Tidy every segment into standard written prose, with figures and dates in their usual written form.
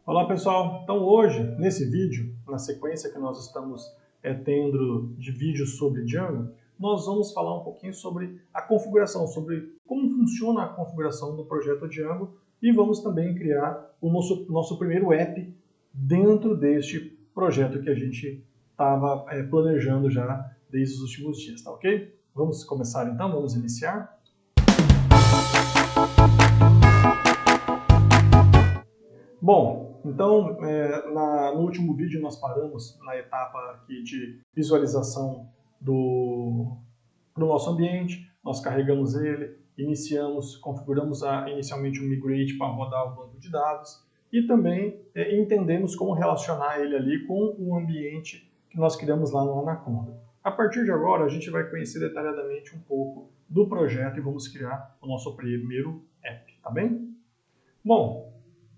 Olá pessoal, então hoje, nesse vídeo, na sequência que nós estamos tendo de vídeos sobre Django, nós vamos falar um pouquinho sobre a configuração, sobre como funciona a configuração do projeto Django e vamos também criar o nosso primeiro app dentro deste projeto que a gente estava planejando já desde os últimos dias, tá ok? Vamos começar então, vamos iniciar? Bom, então no último vídeo nós paramos na etapa aqui de visualização do nosso ambiente, nós carregamos ele, configuramos inicialmente um migrate para rodar o banco de dados e também entendemos como relacionar ele ali com o ambiente que nós criamos lá no Anaconda. A partir de agora a gente vai conhecer detalhadamente um pouco do projeto e vamos criar o nosso primeiro app, tá bem? Bom,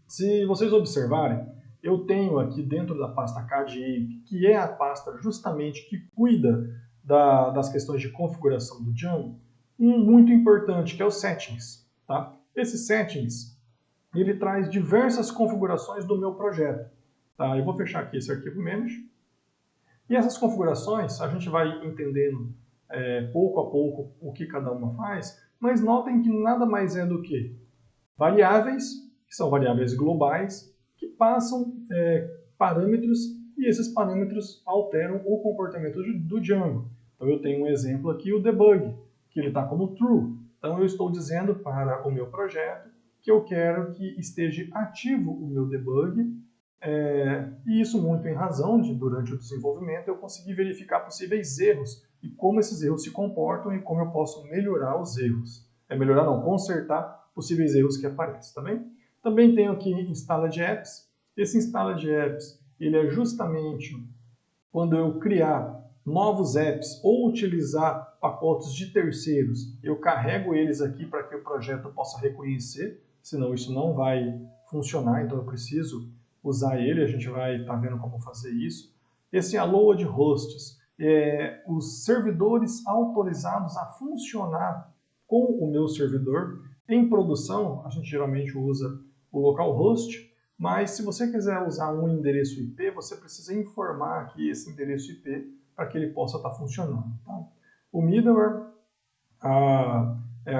se vocês observarem, eu tenho aqui dentro da pasta CAD-API, que é a pasta justamente que cuida das questões de configuração do Django, um muito importante, que é o Settings. Tá? Esse Settings, ele traz diversas configurações do meu projeto. Tá? Eu vou fechar aqui esse arquivo Manage. E essas configurações, a gente vai entendendo pouco a pouco o que cada uma faz, mas notem que nada mais é do que variáveis, que são variáveis globais, que passam parâmetros e esses parâmetros alteram o comportamento do Django. Então eu tenho um exemplo aqui, o debug, que ele está como true. Então eu estou dizendo para o meu projeto que eu quero que esteja ativo o meu debug, e isso muito em razão de, durante o desenvolvimento, eu conseguir verificar possíveis erros e como esses erros se comportam e como eu posso melhorar os erros. Melhorar não, consertar possíveis erros que aparecem, tá bem? Também tenho aqui Installed Apps. Esse Installed Apps, ele é justamente quando eu criar novos apps ou utilizar pacotes de terceiros, eu carrego eles aqui para que o projeto possa reconhecer, senão isso não vai funcionar, então eu preciso usar ele, a gente vai estar vendo como fazer isso. Esse Allow de Hosts, os servidores autorizados a funcionar com o meu servidor. Em produção, a gente geralmente usa o localhost, mas se você quiser usar um endereço IP, você precisa informar aqui esse endereço IP para que ele possa estar funcionando. Tá? O middleware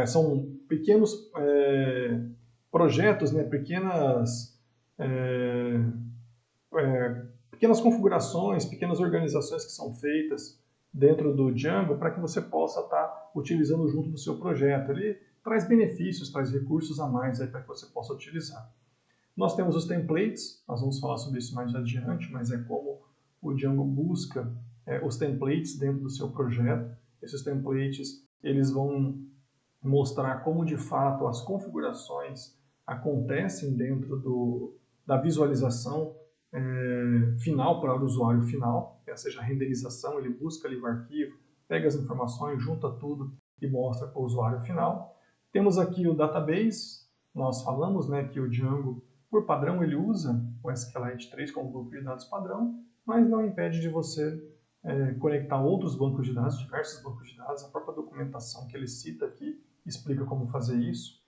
são pequenos projetos, né, pequenas configurações, pequenas organizações que são feitas dentro do Django para que você possa estar utilizando junto do seu projeto. Ele traz benefícios, traz recursos a mais para que você possa utilizar. Nós temos os templates, nós vamos falar sobre isso mais adiante, mas é como o Django busca os templates dentro do seu projeto. Esses templates eles vão mostrar como de fato as configurações acontecem dentro da visualização final para o usuário final, ou seja, a renderização, ele busca ali o arquivo, pega as informações, junta tudo e mostra para o usuário final. Temos aqui o database, nós falamos que o Django, por padrão, ele usa o SQLite 3 como grupo de dados padrão, mas não impede de você conectar outros bancos de dados, diversos bancos de dados, a própria documentação que ele cita aqui explica como fazer isso.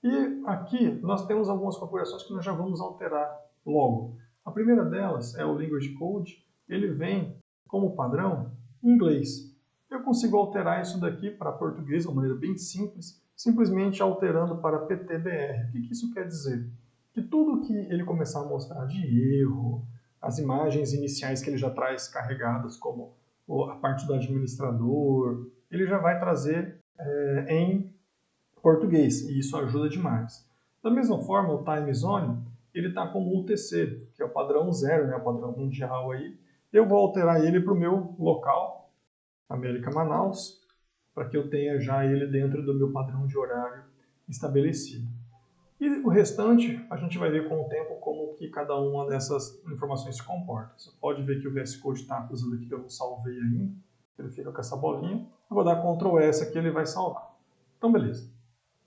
E aqui nós temos algumas configurações que nós já vamos alterar logo. A primeira delas é o Language Code, ele vem como padrão em inglês. Eu consigo alterar isso daqui para português de uma maneira bem simples, simplesmente alterando para PTBR. O que isso quer dizer? Que tudo que ele começar a mostrar de erro, as imagens iniciais que ele já traz carregadas, como a parte do administrador, ele já vai trazer em português, e isso ajuda demais. Da mesma forma, o Time Zone, ele está como UTC, que é o padrão 0, o padrão mundial aí. Eu vou alterar ele para o meu local, América Manaus, para que eu tenha já ele dentro do meu padrão de horário estabelecido. E o restante, a gente vai ver com o tempo como que cada uma dessas informações se comporta. Você pode ver que o VS Code está acusando aqui que eu não salvei ainda, ele fica com essa bolinha. Eu vou dar Ctrl S aqui, ele vai salvar. Então, beleza.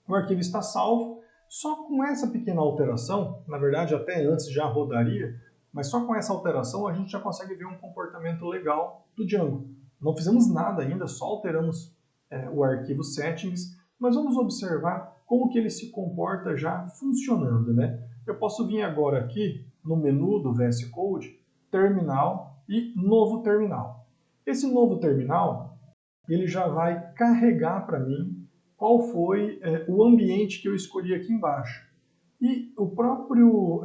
O arquivo está salvo, só com essa pequena alteração, na verdade até antes já rodaria, mas só com essa alteração a gente já consegue ver um comportamento legal do Django. Não fizemos nada ainda, só alteramos o arquivo settings, mas vamos observar como que ele se comporta já funcionando, né? eu posso vir agora aqui no menu do VS Code, terminal e novo terminal. Esse novo terminal, ele já vai carregar para mim qual foi o ambiente que eu escolhi aqui embaixo. E o próprio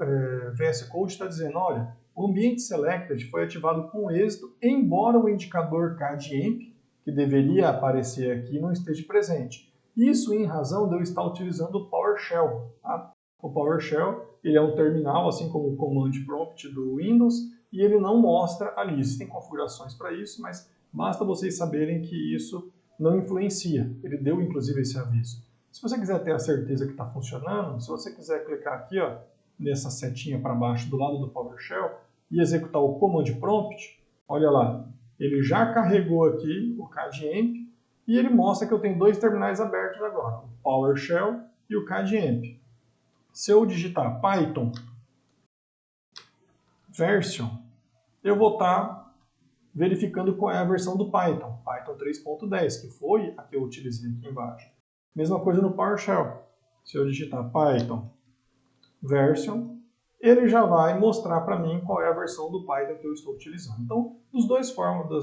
VS Code está dizendo, olha, o ambiente selected foi ativado com êxito, embora o indicador cademp, que deveria aparecer aqui, não esteja presente. Isso em razão de eu estar utilizando o PowerShell. Tá? O PowerShell ele é um terminal, assim como o Command Prompt do Windows, e ele não mostra ali. Existem configurações para isso, mas basta vocês saberem que isso não influencia. Ele deu, inclusive, esse aviso. Se você quiser ter a certeza que está funcionando, se você quiser clicar aqui, ó, nessa setinha para baixo do lado do PowerShell e executar o Command Prompt, olha lá, ele já carregou aqui o cademp e ele mostra que eu tenho dois terminais abertos agora, o PowerShell e o cademp. Se eu digitar Python version, eu vou estar verificando qual é a versão do Python, Python 3.10, que foi a que eu utilizei aqui embaixo. Mesma coisa no PowerShell. Se eu digitar Python version, ele já vai mostrar para mim qual é a versão do Python que eu estou utilizando. Então, das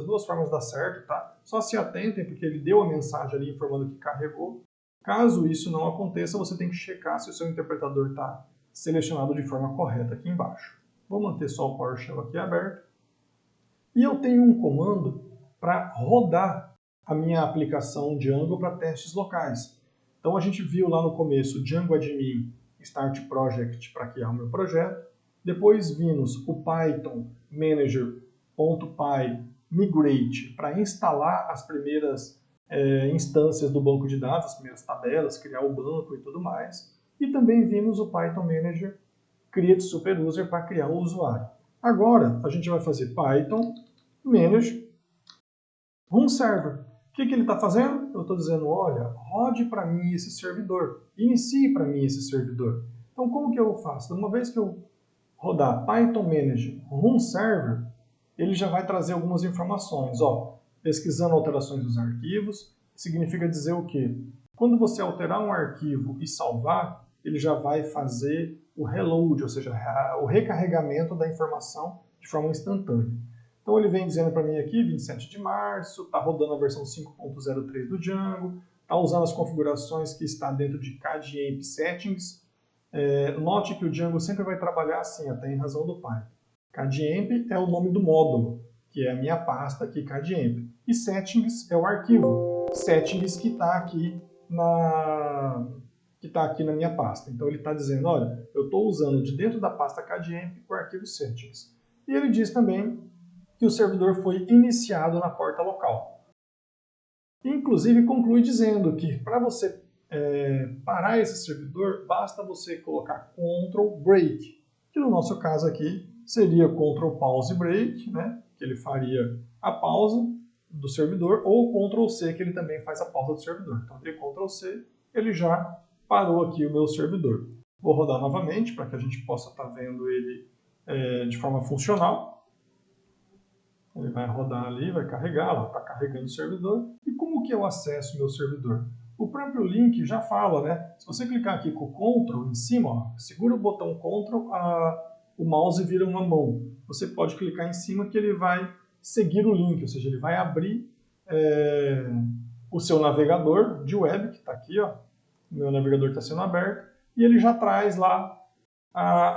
duas formas dá certo, tá? Só se atentem, porque ele deu a mensagem ali informando que carregou. Caso isso não aconteça, você tem que checar se o seu interpretador está selecionado de forma correta aqui embaixo. Vou manter só o PowerShell aqui aberto. E eu tenho um comando para rodar a minha aplicação Django para testes locais. Então a gente viu lá no começo Django Admin Start Project para criar o meu projeto. Depois vimos o Python Manager.py Migrate para instalar as primeiras instâncias do banco de dados, as primeiras tabelas, criar o banco e tudo mais. E também vimos o Python Manager Create Superuser para criar o usuário. Agora a gente vai fazer Python Manager Run Server. O que ele está fazendo? Eu estou dizendo, olha, rode para mim esse servidor, inicie para mim esse servidor. Então, como que eu faço? Uma vez que eu rodar Python Manager Run Server, ele já vai trazer algumas informações. Ó, pesquisando alterações dos arquivos, significa dizer o quê? Quando você alterar um arquivo e salvar, ele já vai fazer o reload, ou seja, o recarregamento da informação de forma instantânea. Então ele vem dizendo para mim aqui, 27 de março, está rodando a versão 5.03 do Django, está usando as configurações que está dentro de cademp settings. Note que o Django sempre vai trabalhar assim, até em razão do Python. Cademp é o nome do módulo, que é a minha pasta aqui, cademp. E settings é o arquivo, settings que está aqui na minha pasta. Então ele está dizendo, olha, eu estou usando de dentro da pasta cademp o arquivo settings. E ele diz também que o servidor foi iniciado na porta local. Inclusive, conclui dizendo que para você parar esse servidor, basta você colocar Ctrl Break, que no nosso caso aqui seria Ctrl Pause Break, né, que ele faria a pausa do servidor, ou Ctrl C, que ele também faz a pausa do servidor. Então, de Ctrl C, ele já parou aqui o meu servidor. Vou rodar novamente para que a gente possa estar vendo ele de forma funcional. Ele vai rodar ali, vai carregar, lá está carregando o servidor. E como que eu acesso o meu servidor? O próprio link já fala, né? Se você clicar aqui com o Ctrl em cima, ó, segura o botão Ctrl, o mouse vira uma mão. Você pode clicar em cima que ele vai seguir o link, ou seja, ele vai abrir o seu navegador de web, que está aqui, ó. O meu navegador está sendo aberto, e ele já traz lá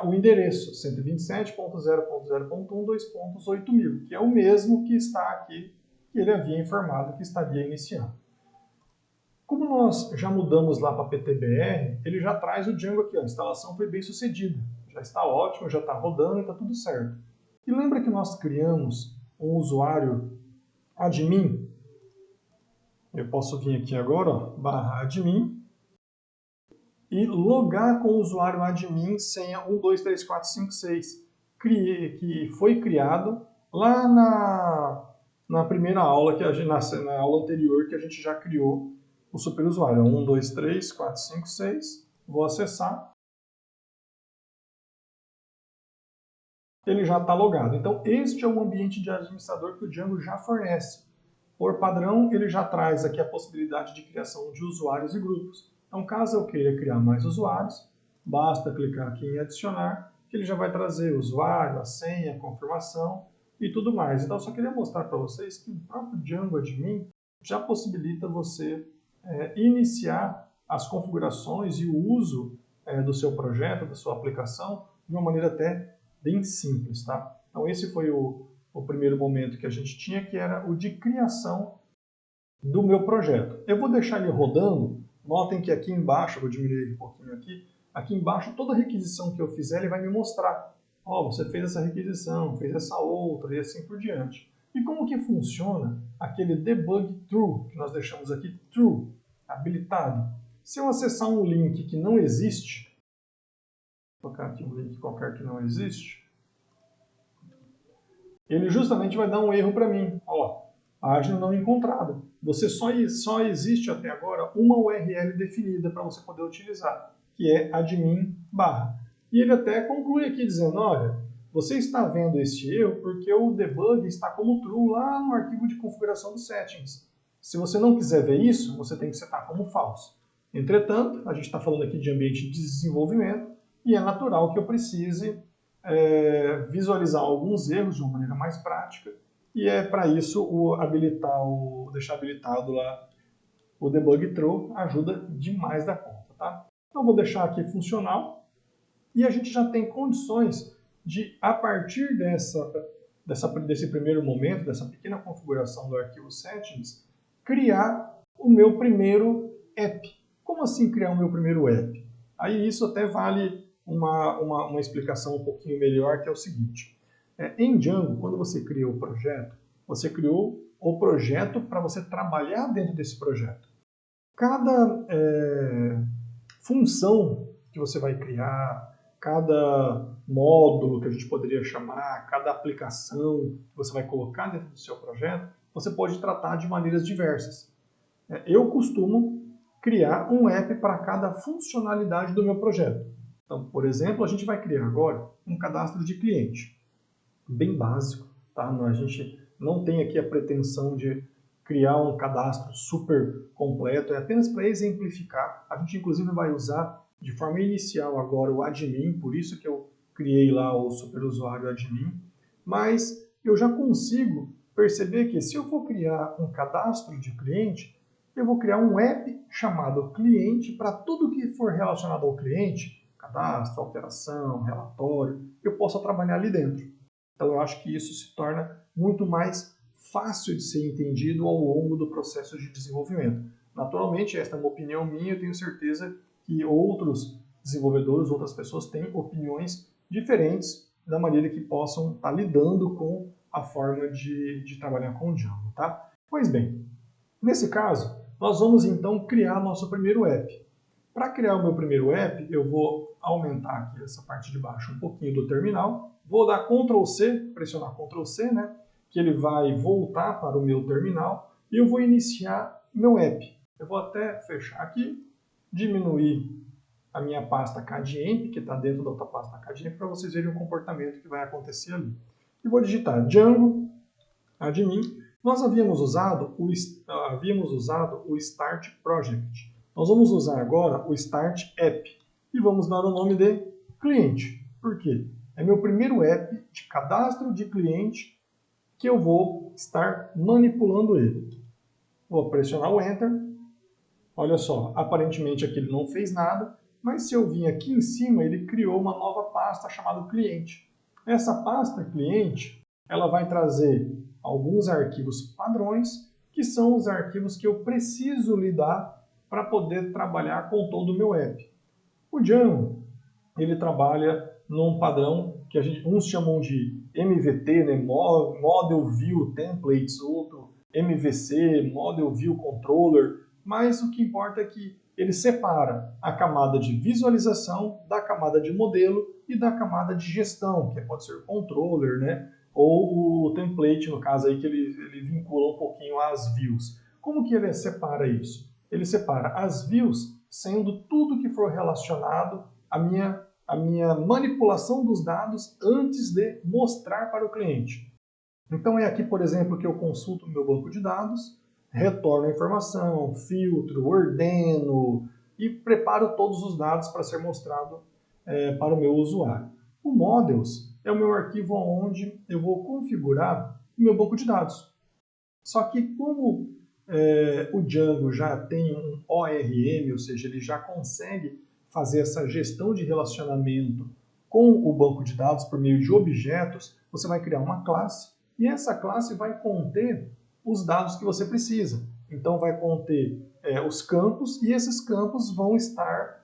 o endereço 127.0.0.1.2.8000, que é o mesmo que está aqui, que ele havia informado que estaria iniciando. Como nós já mudamos lá para PTBR, ele já traz o Django aqui, a instalação foi bem sucedida, já está ótimo, já está rodando e está tudo certo. E lembra que nós criamos um usuário admin? Eu posso vir aqui agora, ó, /admin, e logar com o usuário admin senha 123456, que foi criado lá na primeira aula, na aula anterior, que a gente já criou o superusuário. 123456, vou acessar. Ele já está logado. Então, este é o ambiente de administrador que o Django já fornece. Por padrão, ele já traz aqui a possibilidade de criação de usuários e grupos. Então, caso eu queira criar mais usuários, basta clicar aqui em adicionar, que ele já vai trazer o usuário, a senha, a confirmação e tudo mais. Então, eu só queria mostrar para vocês que o próprio Django Admin já possibilita você iniciar as configurações e o uso do seu projeto, da sua aplicação, de uma maneira até bem simples, tá? Então, esse foi o primeiro momento que a gente tinha, que era o de criação do meu projeto. Eu vou deixar ele rodando. Notem que aqui embaixo, vou diminuir um pouquinho aqui embaixo, toda requisição que eu fizer, ele vai me mostrar. Ó, você fez essa requisição, fez essa outra, e assim por diante. E como que funciona aquele debug true, que nós deixamos aqui true, habilitado? Se eu acessar um link que não existe, vou colocar aqui um link qualquer que não existe, ele justamente vai dar um erro para mim. Ó, página não encontrada. Você só existe até agora uma URL definida para você poder utilizar, que é admin/. E ele até conclui aqui dizendo, olha, você está vendo este erro porque o debug está como true lá no arquivo de configuração dos settings. Se você não quiser ver isso, você tem que setar como false. Entretanto, a gente está falando aqui de ambiente de desenvolvimento e é natural que eu precise visualizar alguns erros de uma maneira mais prática, e é para isso deixar habilitado lá o debug true ajuda demais da conta, tá? Então vou deixar aqui funcional e a gente já tem condições de, a partir desse primeiro momento, dessa pequena configuração do arquivo settings, criar o meu primeiro app. Como assim criar o meu primeiro app? Aí isso até vale uma explicação um pouquinho melhor, que é o seguinte. Em Django, quando você cria o projeto, você criou o projeto para você trabalhar dentro desse projeto. Cada função que você vai criar, cada módulo que a gente poderia chamar, cada aplicação que você vai colocar dentro do seu projeto, você pode tratar de maneiras diversas. Eu costumo criar um app para cada funcionalidade do meu projeto. Então, por exemplo, a gente vai criar agora um cadastro de cliente, bem básico, tá? A gente não tem aqui a pretensão de criar um cadastro super completo, é apenas para exemplificar. A gente inclusive vai usar de forma inicial agora o admin, por isso que eu criei lá o superusuário admin, mas eu já consigo perceber que se eu for criar um cadastro de cliente, eu vou criar um app chamado cliente para tudo que for relacionado ao cliente, cadastro, alteração, relatório, eu possa trabalhar ali dentro. Então eu acho que isso se torna muito mais fácil de ser entendido ao longo do processo de desenvolvimento. Naturalmente, esta é uma opinião minha, eu tenho certeza que outros desenvolvedores, outras pessoas têm opiniões diferentes da maneira que possam estar lidando com a forma de trabalhar com o Django, tá? Pois bem, nesse caso, nós vamos então criar nosso primeiro app. Para criar o meu primeiro app, eu vou aumentar aqui essa parte de baixo um pouquinho do terminal, vou dar Ctrl C, pressionar Ctrl C, né, que ele vai voltar para o meu terminal, e eu vou iniciar meu app. Eu vou até fechar aqui, diminuir a minha pasta CADIEMP, que está dentro da outra pasta CADIEMP, para vocês verem o comportamento que vai acontecer ali. E vou digitar Django admin. Nós havíamos usado o Start Project. Nós vamos usar agora o Start App e vamos dar o nome de cliente. Por quê? É meu primeiro app de cadastro de cliente que eu vou estar manipulando ele. Vou pressionar o Enter. Olha só, aparentemente aqui ele não fez nada, mas se eu vir aqui em cima, ele criou uma nova pasta chamada cliente. Essa pasta cliente, ela vai trazer alguns arquivos padrões, que são os arquivos que eu preciso lidar para poder trabalhar com todo o meu app. O Django, ele trabalha num padrão que uns chamam de MVT, né? Model View Templates, outro MVC, Model View Controller, mas o que importa é que ele separa a camada de visualização da camada de modelo e da camada de gestão, que pode ser o controller, né? Ou o template, no caso aí, que ele vincula um pouquinho às views. Como que ele separa isso? Ele separa as views sendo tudo que for relacionado à minha manipulação dos dados antes de mostrar para o cliente. Então é aqui, por exemplo, que eu consulto o meu banco de dados, retorno a informação, filtro, ordeno e preparo todos os dados para ser mostrado para o meu usuário. O Models é o meu arquivo onde eu vou configurar o meu banco de dados. Só que como o Django já tem um ORM, ou seja, ele já consegue fazer essa gestão de relacionamento com o banco de dados por meio de objetos, você vai criar uma classe e essa classe vai conter os dados que você precisa. Então vai conter os campos e esses campos vão estar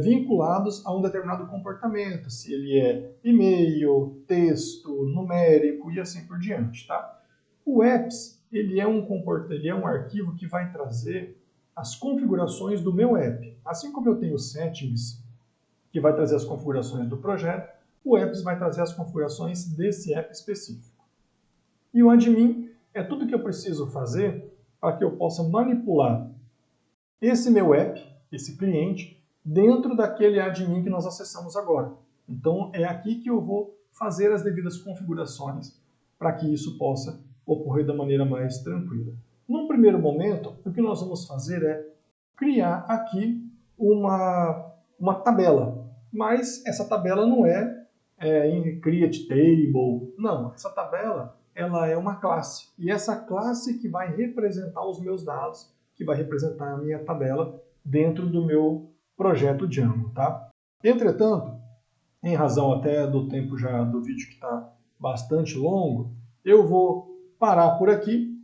vinculados a um determinado comportamento, se ele é e-mail, texto, numérico e assim por diante. Tá? O apps ele é um arquivo que vai trazer as configurações do meu app. Assim como eu tenho settings, que vai trazer as configurações do projeto, o apps vai trazer as configurações desse app específico. E o admin é tudo que eu preciso fazer para que eu possa manipular esse meu app, esse cliente, dentro daquele admin que nós acessamos agora. Então é aqui que eu vou fazer as devidas configurações para que isso possa ocorrer da maneira mais tranquila. Num primeiro momento, o que nós vamos fazer é criar aqui uma tabela, mas essa tabela não em create table, não, essa tabela ela é uma classe, e essa classe que vai representar os meus dados, que vai representar a minha tabela dentro do meu projeto Django. Tá? Entretanto, em razão até do tempo já do vídeo que está bastante longo, eu vou parar por aqui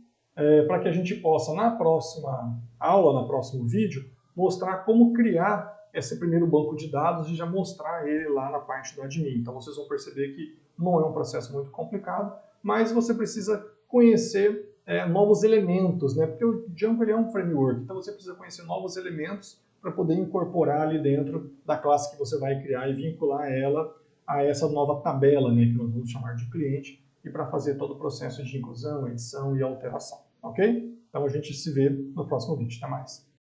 para que a gente possa, na próxima aula, no próximo vídeo, mostrar como criar esse primeiro banco de dados e já mostrar ele lá na parte do admin. Então vocês vão perceber que não é um processo muito complicado, mas você precisa conhecer novos elementos, né? Porque o Django ele é um framework, então você precisa conhecer novos elementos para poder incorporar ali dentro da classe que você vai criar e vincular ela a essa nova tabela, né, que nós vamos chamar de cliente, e para fazer todo o processo de inclusão, edição e alteração, ok? Então a gente se vê no próximo vídeo. Até mais!